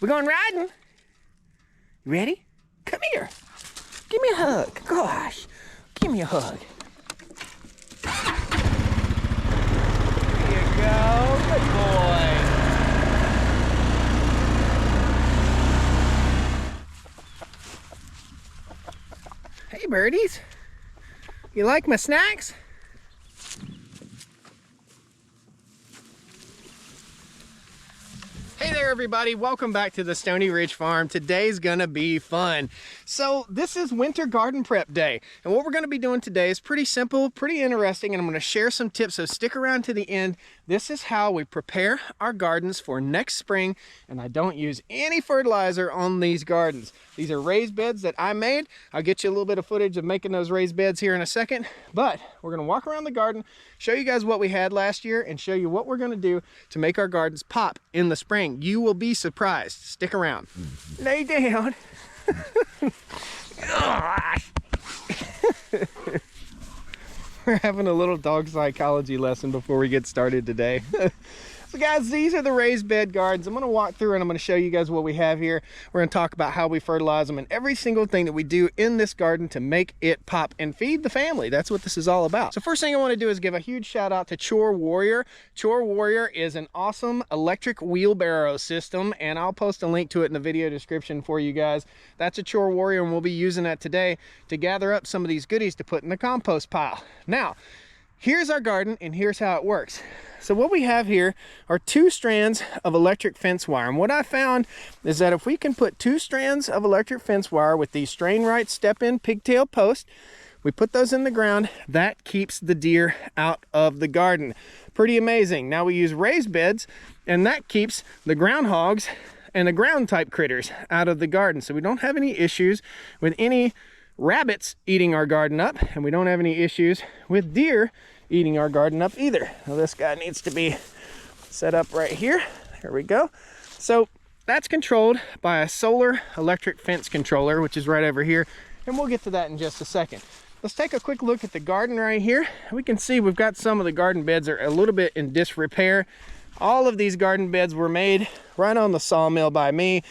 We're going riding. You ready? Come here. Give me a hug. Gosh, give me a hug. There you go. Good boy. Hey, birdies. You like my snacks? Hey there everybody, welcome back to the Stoney Ridge Farm. Today's gonna be fun. So this is winter garden prep day, and what we're gonna be doing today is pretty simple, pretty interesting, and I'm gonna share some tips, so stick around to the end. This is how we prepare our gardens for next spring, and I don't use any fertilizer on these gardens. These are raised beds that I made. I'll get you a little bit of footage of making those raised beds here in a second, but we're gonna walk around the garden, show you guys what we had last year, and show you what we're gonna do to make our gardens pop in the spring. You will be surprised. Stick around. Lay down. We're having a little dog psychology lesson before we get started today. So guys, these are the raised bed gardens. I'm gonna walk through and I'm gonna show you guys what we have here. We're gonna talk about how we fertilize them and every single thing that we do in this garden to make it pop and feed the family. That's what this is all about. So first thing I wanna do is give a huge shout out to Chore Warrior. Chore Warrior is an awesome electric wheelbarrow system, and I'll post a link to it in the video description for you guys. That's a Chore Warrior, and we'll be using that today to gather up some of these goodies to put in the compost pile. Now, here's our garden and here's how it works. So what we have here are 2 strands of electric fence wire. And what I found is that if we can put 2 strands of electric fence wire with these strain right step-in pigtail posts, we put those in the ground, that keeps the deer out of the garden. Pretty amazing. Now we use raised beds, and that keeps the groundhogs and the ground type critters out of the garden. So we don't have any issues with any rabbits eating our garden up, and we don't have any issues with deer eating our garden up either. Now this guy needs to be set up right here. There we go. So that's controlled by a solar electric fence controller, which is right over here, and we'll get to that in just a second. Let's take a quick look at the garden right here. We can see we've got some of the garden beds are a little bit in disrepair. All of these garden beds were made right on the sawmill by me,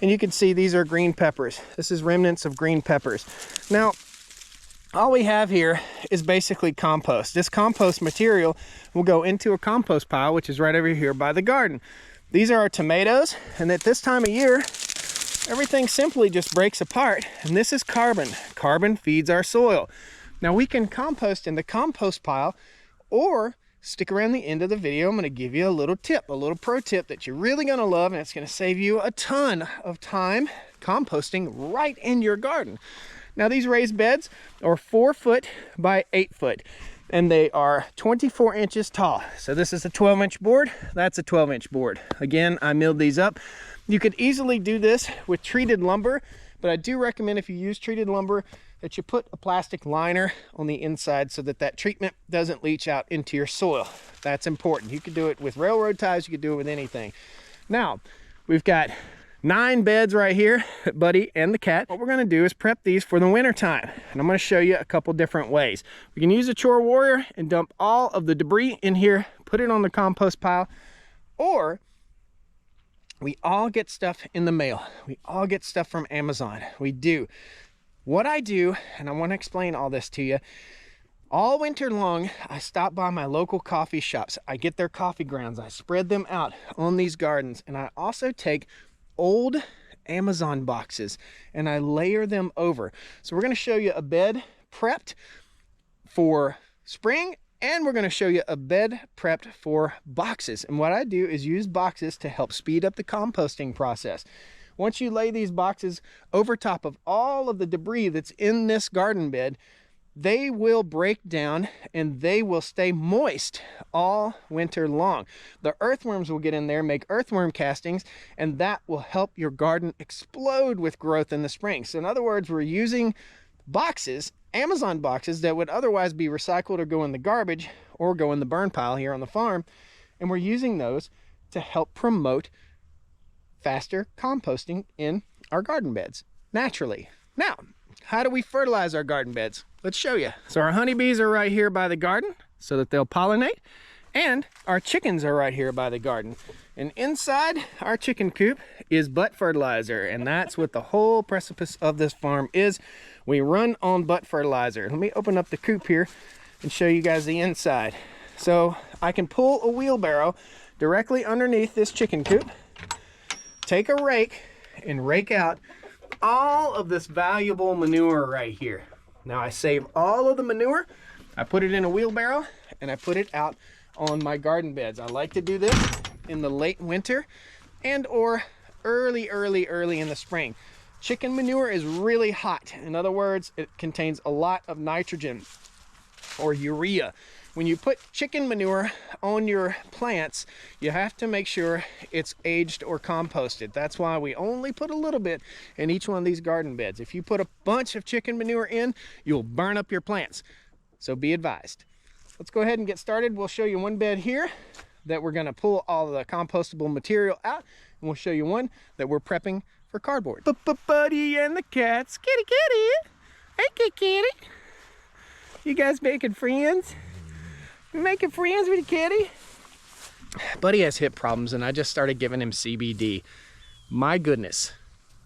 and you can see these are green peppers. This is remnants of green peppers. Now, all we have here is basically compost. This compost material will go into a compost pile, which is right over here by the garden. These are our tomatoes, and at this time of year, everything simply just breaks apart, and this is carbon. Carbon feeds our soil. Now we can compost in the compost pile, or stick around the end of the video. I'm gonna give you a little tip, a little pro tip that you're really gonna love, and it's gonna save you a ton of time composting right in your garden. Now these raised beds are 4 foot by 8 foot, and they are 24 inches tall. So this is a 12-inch board, that's a 12-inch board. Again, I milled these up. You could easily do this with treated lumber, but I do recommend if you use treated lumber that you put a plastic liner on the inside so that that treatment doesn't leach out into your soil. That's important. You could do it with railroad ties, you could do it with anything. Now, we've got 9 beds right here, Buddy and the cat. What we're gonna do is prep these for the winter time, and I'm gonna show you a couple different ways. We can use a Chore Warrior and dump all of the debris in here, put it on the compost pile, or we all get stuff in the mail. We all get stuff from Amazon. We do. What I do, and I wanna explain all this to you, all winter long, I stop by my local coffee shops. I get their coffee grounds. I spread them out on these gardens, and I also take old Amazon boxes and I layer them over. So we're going to show you a bed prepped for spring, and we're going to show you a bed prepped for boxes. And what I do is use boxes to help speed up the composting process. Once you lay these boxes over top of all of the debris that's in this garden bed, they will break down and they will stay moist all winter long. The earthworms will get in there, make earthworm castings, and that will help your garden explode with growth in the spring. So in other words, we're using boxes, Amazon boxes that would otherwise be recycled or go in the garbage or go in the burn pile here on the farm, and we're using those to help promote faster composting in our garden beds naturally. Now, how do we fertilize our garden beds? Let's show you. So our honeybees are right here by the garden so that they'll pollinate. And our chickens are right here by the garden. And inside our chicken coop is butt fertilizer. And that's what the whole precipice of this farm is. We run on butt fertilizer. Let me open up the coop here and show you guys the inside. So I can pull a wheelbarrow directly underneath this chicken coop, take a rake, and rake out all of this valuable manure right here. Now I save all of the manure, I put it in a wheelbarrow, and I put it out on my garden beds. I like to do this in the late winter and or early in the spring. Chicken manure is really hot. In other words, it contains a lot of nitrogen or urea. When you put chicken manure on your plants, you have to make sure it's aged or composted. That's why we only put a little bit in each one of these garden beds. If you put a bunch of chicken manure in, you'll burn up your plants. So be advised. Let's go ahead and get started. We'll show you one bed here that we're gonna pull all the compostable material out, and we'll show you one that we're prepping for cardboard. Buddy and the cats. Kitty, kitty. Hey, kitty. You guys making friends? You making friends with the kitty? Buddy has hip problems, and I just started giving him CBD. My goodness,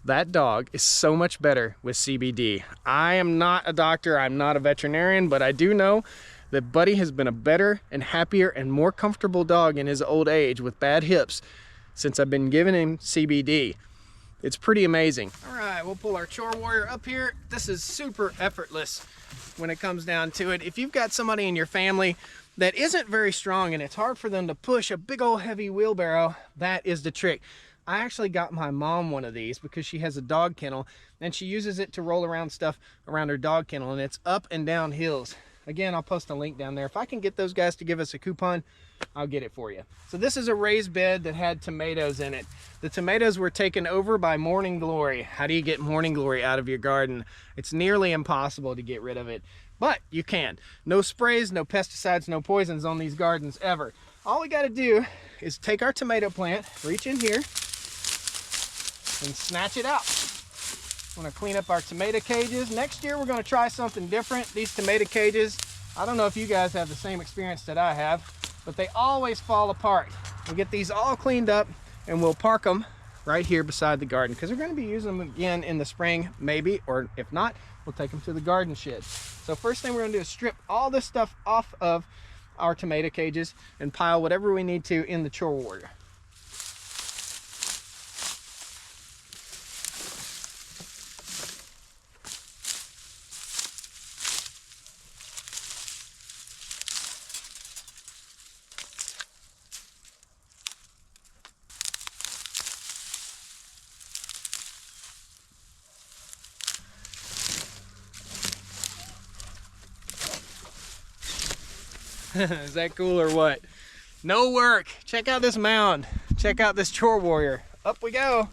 that dog is so much better with CBD. I am not a doctor, I'm not a veterinarian, but I do know that Buddy has been a better and happier and more comfortable dog in his old age with bad hips since I've been giving him CBD. It's pretty amazing. All right, we'll pull our chore warrior up here. This is super effortless when it comes down to it. If you've got somebody in your family that isn't very strong and it's hard for them to push a big old heavy wheelbarrow, that is the trick. I actually got my mom one of these because she has a dog kennel and she uses it to roll around stuff around her dog kennel, and it's up and down hills. Again, I'll post a link down there. If I can get those guys to give us a coupon, I'll get it for you. So this is a raised bed that had tomatoes in it. The tomatoes were taken over by morning glory. How do you get morning glory out of your garden? It's nearly impossible to get rid of it, but you can. No sprays, no pesticides, no poisons on these gardens ever. All we gotta do is take our tomato plant, reach in here, and snatch it out. I'm gonna clean up our tomato cages. Next year, we're gonna try something different. These tomato cages, I don't know if you guys have the same experience that I have, but they always fall apart. We'll get these all cleaned up and we'll park them right here beside the garden because we're gonna be using them again in the spring, maybe, or if not, we'll take them to the garden shed. So first thing we're gonna do is strip all this stuff off of our tomato cages and pile whatever we need to in the chore warrior. Is that cool or what? No work. Check out this mound. Check out this chore warrior. Up we go.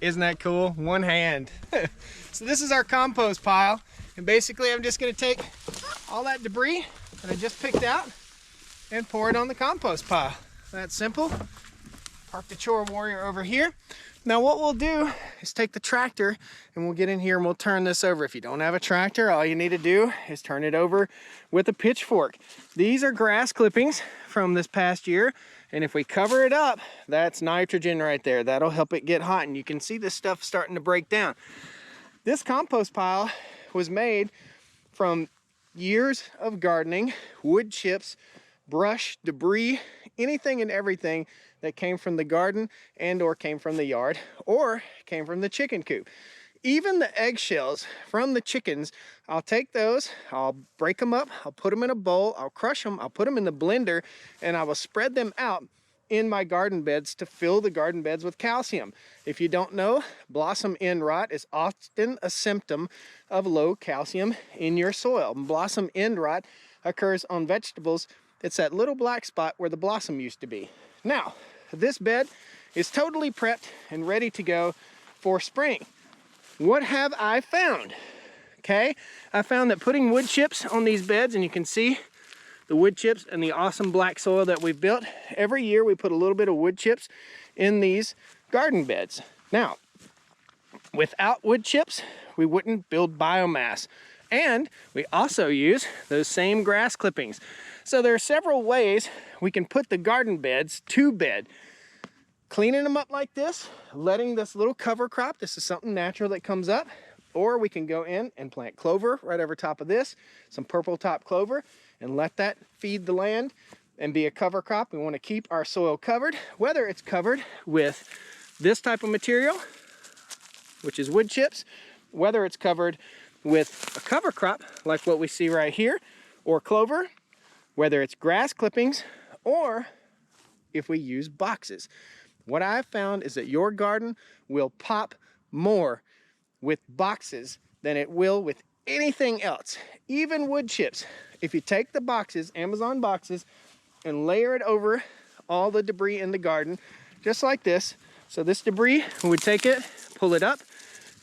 Isn't that cool? One hand. So this is our compost pile. And basically I'm just gonna take all that debris that I just picked out and pour it on the compost pile. That's simple. Park the chore warrior over here. Now what we'll do is take the tractor and we'll get in here and we'll turn this over. If you don't have a tractor, all you need to do is turn it over with a pitchfork. These are grass clippings from this past year, and if we cover it up, that's nitrogen right there. That'll help it get hot, and you can see this stuff starting to break down. This compost pile was made from years of gardening, wood chips, brush, debris, anything and everything that came from the garden and or came from the yard or came from the chicken coop. Even the eggshells from the chickens, I'll take those, I'll break them up, I'll put them in a bowl, I'll crush them, I'll put them in the blender, and I will spread them out in my garden beds to fill the garden beds with calcium. If you don't know, blossom end rot is often a symptom of low calcium in your soil. Blossom end rot occurs on vegetables. It's that little black spot where the blossom used to be. Now, this bed is totally prepped and ready to go for spring. What have I found? Okay, I found that putting wood chips on these beds, and you can see the wood chips and the awesome black soil that we've built. Every year we put a little bit of wood chips in these garden beds. Now, without wood chips, we wouldn't build biomass. And we also use those same grass clippings. So there are several ways we can put the garden beds to bed. Cleaning them up like this, letting this little cover crop, this is something natural that comes up, or we can go in and plant clover right over top of this, some purple top clover, and let that feed the land and be a cover crop. We want to keep our soil covered, whether it's covered with this type of material, which is wood chips, whether it's covered with a cover crop like what we see right here, or clover, whether it's grass clippings, or if we use boxes. What I've found is that your garden will pop more with boxes than it will with anything else, even wood chips. If you take the boxes, Amazon boxes, and layer it over all the debris in the garden, just like this. So this debris, we would take it, pull it up,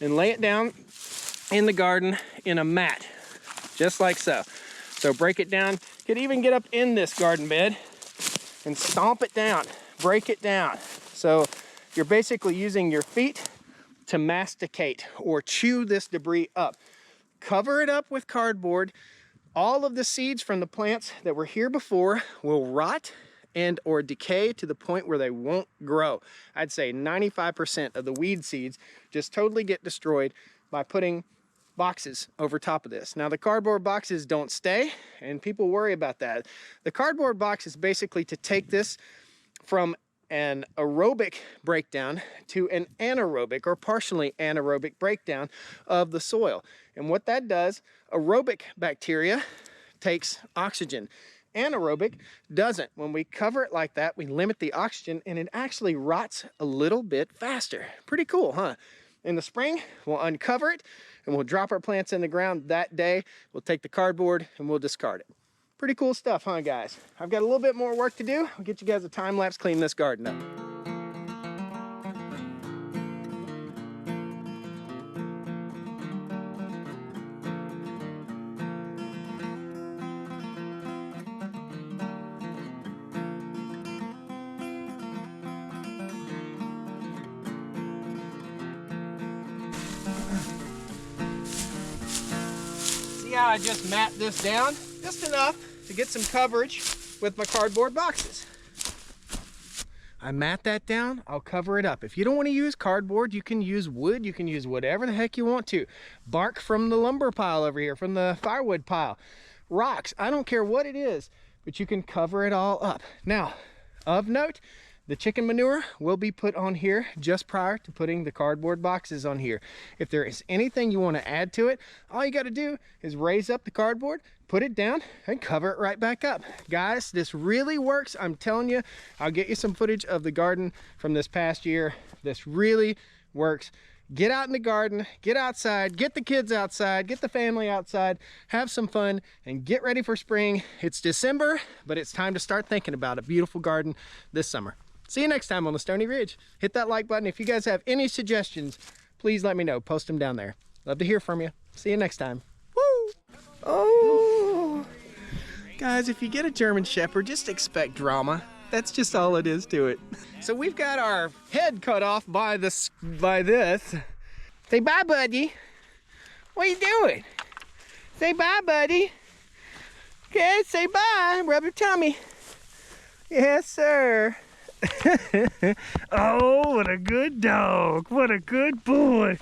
and lay it down in the garden in a mat, just like so. So break it down. You could even get up in this garden bed and stomp it down, break it down. So you're basically using your feet to masticate or chew this debris up. Cover it up with cardboard. All of the seeds from the plants that were here before will rot and or decay to the point where they won't grow. I'd say 95% of the weed seeds just totally get destroyed by putting boxes over top of this. Now the cardboard boxes don't stay, and people worry about that. The cardboard box is basically to take this from an aerobic breakdown to an anaerobic or partially anaerobic breakdown of the soil. And what that does, aerobic bacteria takes oxygen. Anaerobic doesn't. When we cover it like that, we limit the oxygen and it actually rots a little bit faster. Pretty cool, huh? In the spring, we'll uncover it and we'll drop our plants in the ground that day. We'll take the cardboard and we'll discard it. Pretty cool stuff, huh, guys? I've got a little bit more work to do. I'll get you guys a time lapse clean this garden up. See how I just mat this down? Just enough to get some coverage with my cardboard boxes. I mat that down, I'll cover it up. If you don't want to use cardboard, you can use wood, you can use whatever the heck you want to. Bark from the lumber pile over here, from the firewood pile. Rocks, I don't care what it is, but you can cover it all up. Now, of note, the chicken manure will be put on here just prior to putting the cardboard boxes on here. If there is anything you want to add to it, all you got to do is raise up the cardboard, put it down, and cover it right back up. Guys, this really works. I'm telling you, I'll get you some footage of the garden from this past year. This really works. Get out in the garden, get outside, get the kids outside, get the family outside, have some fun, and get ready for spring. It's December, but it's time to start thinking about a beautiful garden this summer. See you next time on the Stoney Ridge. Hit that like button. If you guys have any suggestions, please let me know. Post them down there. Love to hear from you. See you next time. Woo! Oh! Guys, if you get a German Shepherd, just expect drama. That's just all it is to it. So we've got our head cut off by this. Say bye, buddy. What are you doing? Say bye, buddy. Okay, say bye. Rub your tummy. Yes, sir. Oh, what a good dog. What a good boy.